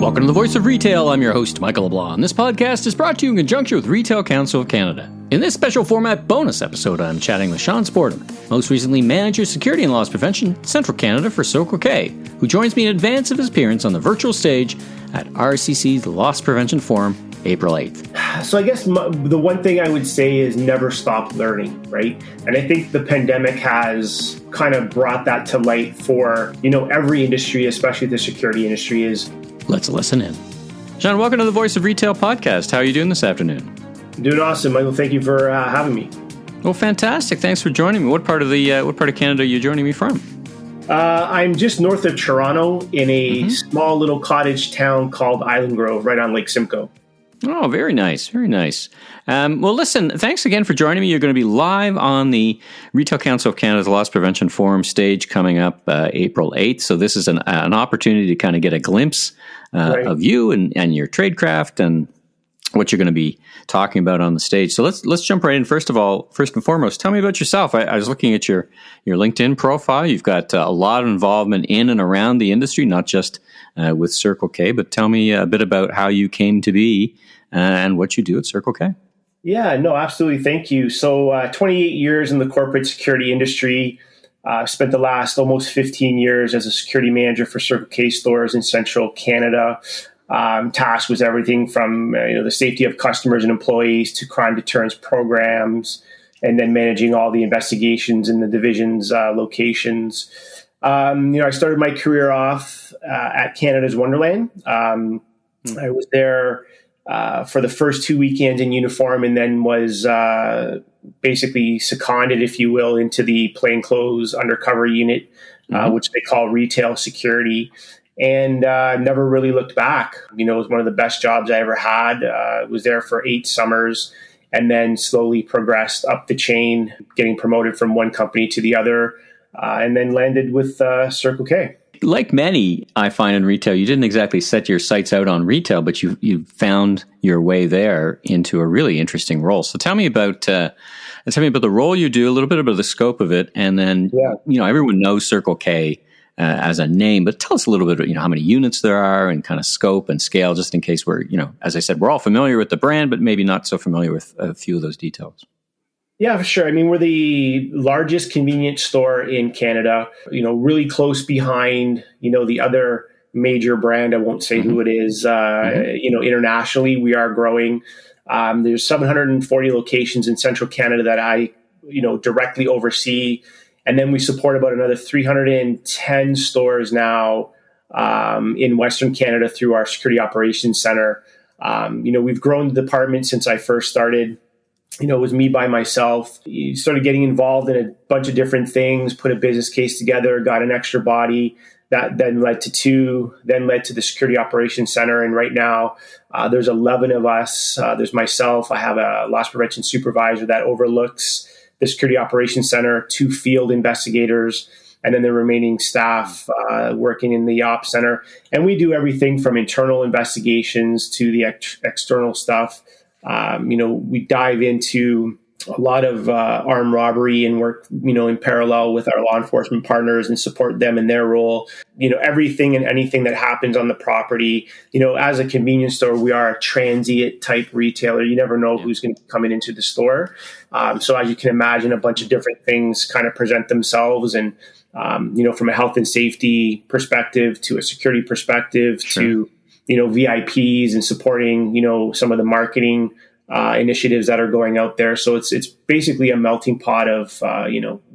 Welcome to the Voice of Retail. I'm your host, Michael LeBlanc. This podcast is brought to you in conjunction with Retail Council of Canada. In this special format bonus episode, I'm chatting with Sean Sportum, most recently Manager Security and Loss Prevention, Central Canada for Circle K, who joins me in advance of his appearance on the virtual stage at RCC's Loss Prevention Forum, April 8th. So I guess the one thing I would say is never stop learning, right? And I think the pandemic has kind of brought that to light for, every industry, especially the security industry is. Let's listen in. Sean, welcome to the Voice of Retail podcast. How are you doing this afternoon? Doing awesome, Michael. Thank you for having me. Well, fantastic. Thanks for joining me. What part of Canada are you joining me from? I'm just north of Toronto in a small little cottage town called Island Grove, right on Lake Simcoe. Oh, very nice. Very nice. Well, listen, thanks again for joining me. You're going to be live on the Retail Council of Canada's Loss Prevention Forum stage coming up April 8th. So this is an opportunity to kind of get a glimpse of you and your tradecraft and what you're going to be talking about on the stage. So let's jump right in. First and foremost, tell me about yourself. I was looking at your LinkedIn profile. You've got a lot of involvement in and around the industry, not just with Circle K, but tell me a bit about how you came to be and what you do at Circle K. Yeah, no, absolutely. Thank you. So 28 years in the corporate security industry. Spent the last almost 15 years as a security manager for Circle K stores in Central Canada. Tasked with everything from the safety of customers and employees to crime deterrence programs, and then managing all the investigations in the division's locations. I started my career off at Canada's Wonderland. I was there for the first 2 weekends in uniform, and then was basically seconded, if you will, into the plainclothes undercover unit, which they call retail security. And never really looked back. It was one of the best jobs I ever had. Was there for 8 summers, and then slowly progressed up the chain, getting promoted from one company to the other, and then landed with Circle K. Like many, I find in retail, you didn't exactly set your sights out on retail, but you found your way there into a really interesting role. So tell me about the role you do, a little bit about the scope of it, and then everyone knows Circle K as a name, but tell us a little bit about how many units there are and kind of scope and scale, just in case we're as I said, we're all familiar with the brand, but maybe not so familiar with a few of those details. Yeah, for sure. I mean, we're the largest convenience store in Canada, really close behind, the other major brand. I won't say who it is. Internationally, we are growing. There's 740 locations in Central Canada that I, directly oversee. And then we support about another 310 stores now in Western Canada through our Security Operations Center. We've grown the department since I first started. It was me by myself. You started getting involved in a bunch of different things, put a business case together, got an extra body. That then led to 2, then led to the Security Operations Center. And right now, there's 11 of us. There's myself. I have a loss prevention supervisor that overlooks the Security Operations Center, 2 field investigators, and then the remaining staff working in the Ops Center. And we do everything from internal investigations to the external stuff. We dive into a lot of armed robbery and work, in parallel with our law enforcement partners and support them in their role. Everything and anything that happens on the property. As a convenience store, we are a transient type retailer. You never know who's going to be coming into the store. So as you can imagine, a bunch of different things kind of present themselves. And, from a health and safety perspective to a security perspective to, VIPs and supporting, some of the marketing initiatives that are going out there. So it's basically a melting pot of,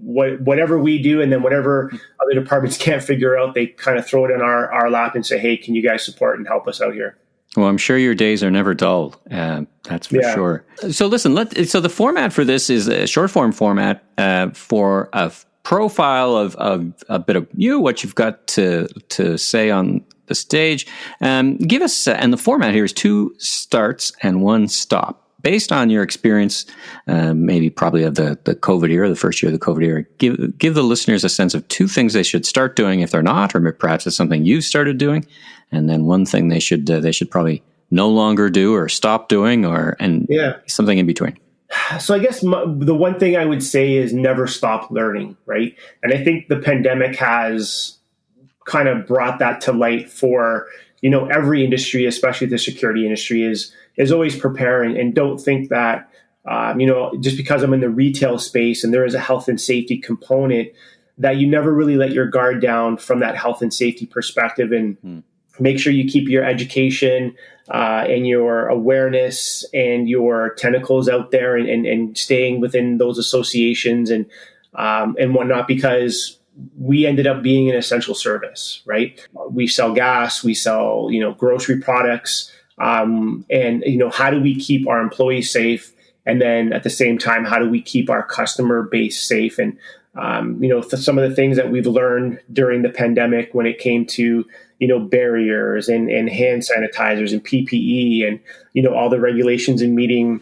whatever we do, and then whatever other departments can't figure out, they kind of throw it in our lap and say, hey, can you guys support and help us out here? Well, I'm sure your days are never dull. That's for sure. So listen, so the format for this is a short form format for a profile of a bit of you, what you've got to say on the stage. Give us, and the format here is 2 starts and 1 stop. Based on your experience, maybe probably of the COVID era, the first year of the COVID era, give the listeners a sense of 2 things they should start doing if they're not, or perhaps it's something you've started doing, and then 1 thing they should probably no longer do or stop doing, and something in between. So I guess the one thing I would say is never stop learning, right? And I think the pandemic has kind of brought that to light for, every industry, especially the security industry, is always prepare and don't think that, just because I'm in the retail space and there is a health and safety component, that you never really let your guard down from that health and safety perspective, and make sure you keep your education and your awareness and your tentacles out there, and staying within those associations and whatnot, because we ended up being an essential service, right? We sell gas, we sell, grocery products. And, how do we keep our employees safe? And then at the same time, how do we keep our customer base safe? And, some of the things that we've learned during the pandemic when it came to, barriers and hand sanitizers and PPE and, all the regulations and meeting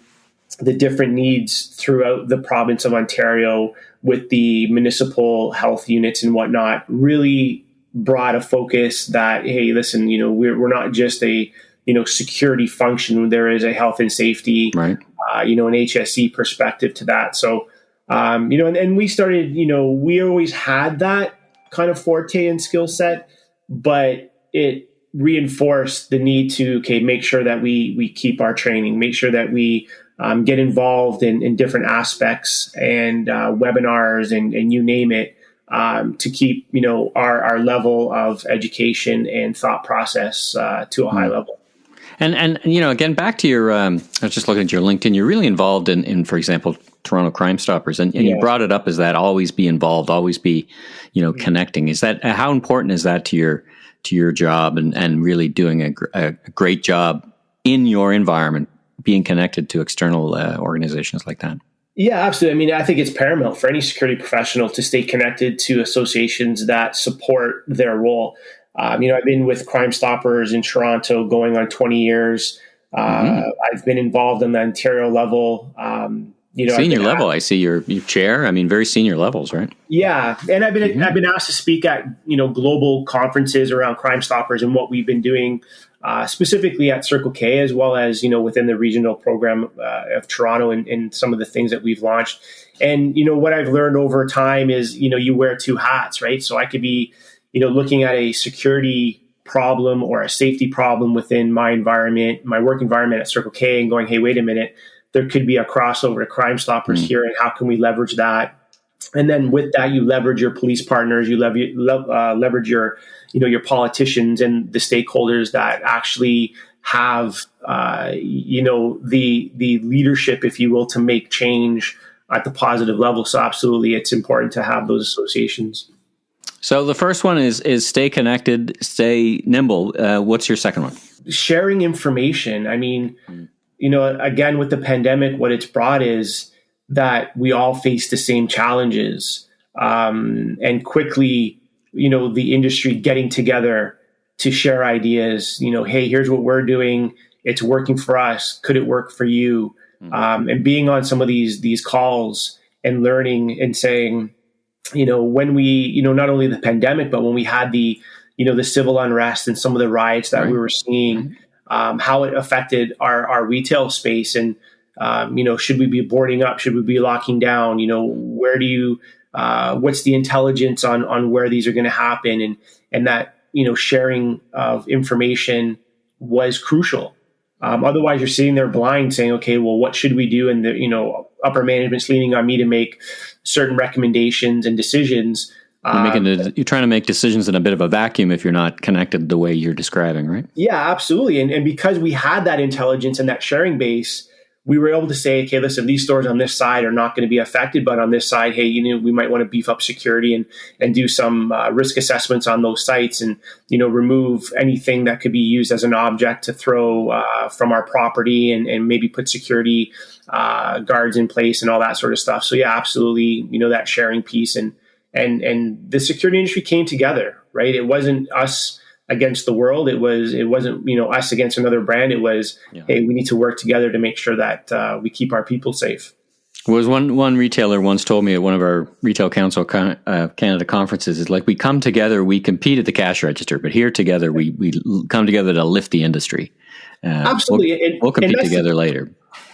the different needs throughout the province of Ontario with the municipal health units and whatnot, really brought a focus that, hey, listen, we're not just a, security function. There is a health and safety, right. An HSE perspective to that. So, and we started, we always had that kind of forte and skill set, but it reinforced the need to, make sure that we keep our training, make sure that we get involved in different aspects and webinars and you name it, to keep, our level of education and thought process to a high level. And again, back to your, I was just looking at your LinkedIn, you're really involved in, for example, Toronto Crime Stoppers, and you brought it up as that always be involved, always be, connecting. Is that, how important is that to your job and really doing a great job in your environment, being connected to external organizations like that? Yeah, absolutely. I mean, I think it's paramount for any security professional to stay connected to associations that support their role. I've been with Crime Stoppers in Toronto going on 20 years. I've been involved on the Ontario level. Senior level. I see your chair. I mean, very senior levels, right? Yeah, and I've been asked to speak at global conferences around Crime Stoppers and what we've been doing, specifically at Circle K, as well as within the regional program of Toronto and some of the things that we've launched. And what I've learned over time is you wear two hats, right? So I could be looking at a security problem or a safety problem within my environment, my work environment at Circle K, and going, hey, wait a minute, there could be a crossover to Crime Stoppers here, and how can we leverage that? And then with that, you leverage your police partners, you leverage your, your politicians and the stakeholders that actually have, the leadership, if you will, to make change at the positive level. So absolutely, it's important to have those associations. So the first one is stay connected, stay nimble. What's your second one? Sharing information. I mean, again, with the pandemic, what it's brought is that we all face the same challenges, and quickly, the industry getting together to share ideas. Hey, here's what we're doing. It's working for us. Could it work for you? And being on some of these calls and learning and saying, when we, not only the pandemic, but when we had the civil unrest and some of the riots that we were seeing, how it affected our retail space, and should we be boarding up? Should we be locking down? Where do you? What's the intelligence on where these are going to happen? And that sharing of information was crucial. Otherwise, you're sitting there blind, saying, "Okay, well, what should we do?" And the upper management's leaning on me to make certain recommendations and decisions. You're trying to make decisions in a bit of a vacuum if you're not connected the way you're describing, right? Yeah, absolutely. And because we had that intelligence and that sharing base, we were able to say, okay, listen, these stores on this side are not going to be affected, but on this side, hey, we might want to beef up security and do some risk assessments on those sites, and remove anything that could be used as an object to throw from our property, and maybe put security guards in place and all that sort of stuff. So yeah, absolutely, that sharing piece, and the security industry came together, right? It wasn't us against the world. It wasn't us against another brand. It was, hey, we need to work together to make sure that we keep our people safe. Was one retailer once told me at one of our Retail Council Canada conferences, is like, we come together, we compete at the cash register, but here together we come together to lift the industry. Absolutely, we'll compete together later.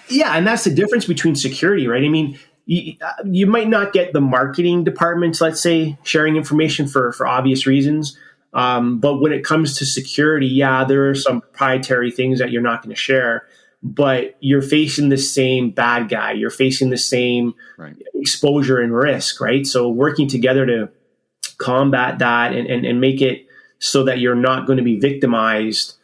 Yeah, and that's the difference between security, right? I mean, you might not get the marketing departments, let's say, sharing information for obvious reasons. But when it comes to security, yeah, there are some proprietary things that you're not going to share, but you're facing the same bad guy. You're facing the same exposure and risk, right? So working together to combat that and make it so that you're not going to be victimized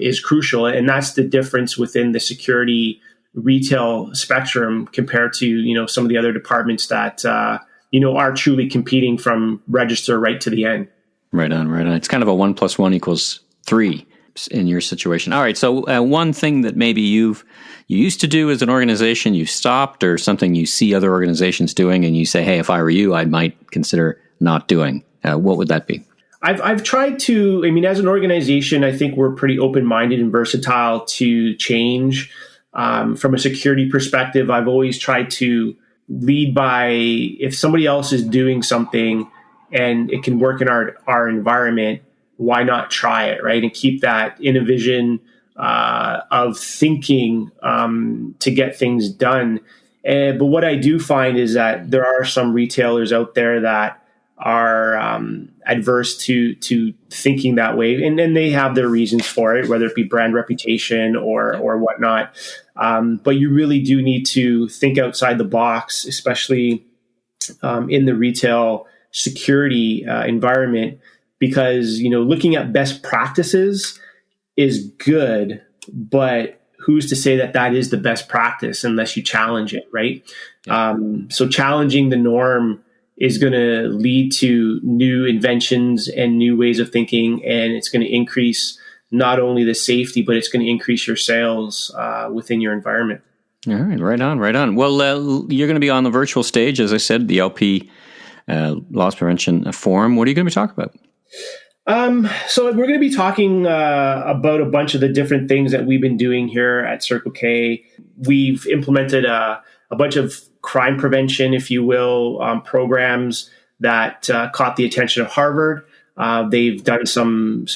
is crucial. And that's the difference within the security retail spectrum compared to, some of the other departments that, are truly competing from register right to the end. Right on. It's kind of a 1 + 1 = 3 in your situation. All right. So one thing that maybe you used to do as an organization, you stopped, or something you see other organizations doing and you say, hey, if I were you, I might consider not doing. What would that be? I've tried to, as an organization, I think we're pretty open-minded and versatile to change. From a security perspective, I've always tried to lead by, if somebody else is doing something and it can work in our environment, why not try it, right? And keep that in a vision of thinking to get things done. But what I do find is that there are some retailers out there that are adverse to thinking that way, and then they have their reasons for it, whether it be brand reputation or whatnot. But you really do need to think outside the box, especially in the retail security environment, because looking at best practices is good, but who's to say that is the best practice unless you challenge it, right? Yeah. So challenging the norm is going to lead to new inventions and new ways of thinking, and it's going to increase not only the safety, but it's going to increase your sales within your environment. All right, right on. Well, you're going to be on the virtual stage, as I said, the LP Loss Prevention Forum. What are you going to be talking about? So we're going to be talking about a bunch of the different things that we've been doing here at Circle K. We've implemented a bunch of crime prevention, if you will, programs that caught the attention of Harvard. They've done some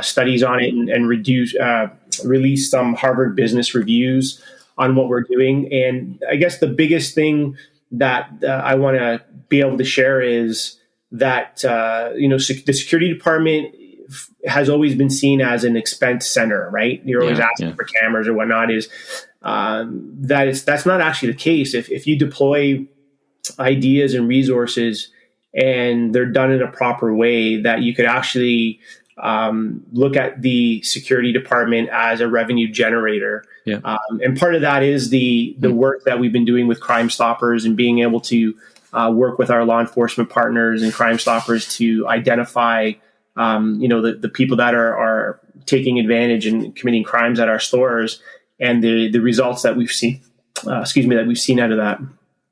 studies on it and released some Harvard Business Reviews on what we're doing. And I guess the biggest thing that I want to be able to share is that the security department has always been seen as an expense center, right? You're always asking for cameras or whatnot. That's not actually the case. If you deploy ideas and resources and they're done in a proper way, that you could actually look at the security department as a revenue generator. Yeah. And part of that is the work that we've been doing with Crime Stoppers and being able to work with our law enforcement partners and Crime Stoppers to identify the people that are taking advantage and committing crimes at our stores, and the results that we've seen, that we've seen out of that.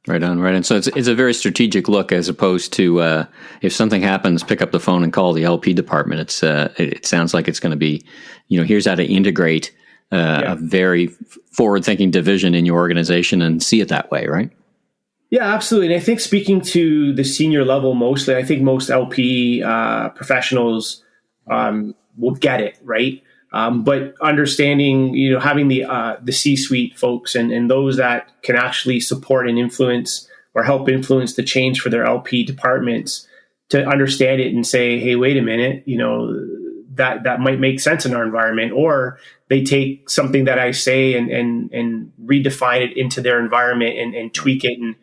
Right on. So it's a very strategic look, as opposed to if something happens, pick up the phone and call the LP department. It sounds like it's going to be, here's how to integrate a very forward-thinking division in your organization and see it that way, right? Yeah, absolutely. And I think speaking to the senior level mostly, I think most LP professionals will get it, right? But understanding, having the C-suite folks and those that can actually support and influence or help influence the change for their LP departments, to understand it and say, hey, wait a minute, that might make sense in our environment. Or they take something that I say and redefine it into their environment and tweak it and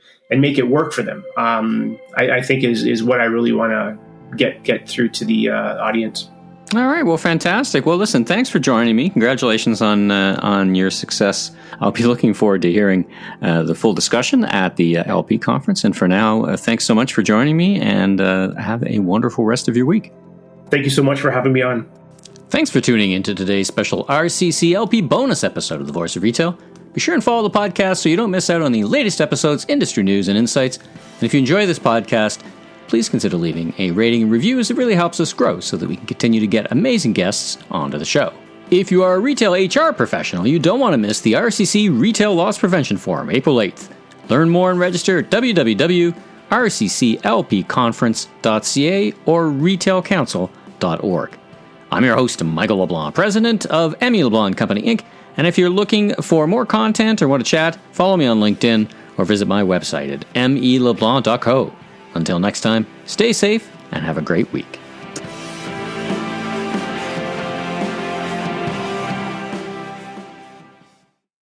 make it work for them. I think is what I really want to get through to the audience. All right. Well, fantastic. Well, listen, thanks for joining me. Congratulations on your success. I'll be looking forward to hearing the full discussion at the LP conference. And for now, thanks so much for joining me, and have a wonderful rest of your week. Thank you so much for having me on. Thanks for tuning into today's special RCC LP bonus episode of The Voice of Retail. Be sure and follow the podcast so you don't miss out on the latest episodes, industry news, and insights. And if you enjoy this podcast, please consider leaving a rating and review, as it really helps us grow so that we can continue to get amazing guests onto the show. If you are a retail HR professional, you don't want to miss the RCC Retail Loss Prevention Forum, April 8th. Learn more and register at www.rcclpconference.ca or retailcouncil.org. I'm your host, Michael LeBlanc, president of LeBlanc Company Inc. And if you're looking for more content or want to chat, follow me on LinkedIn or visit my website at meleblanc.co. Until next time, stay safe and have a great week.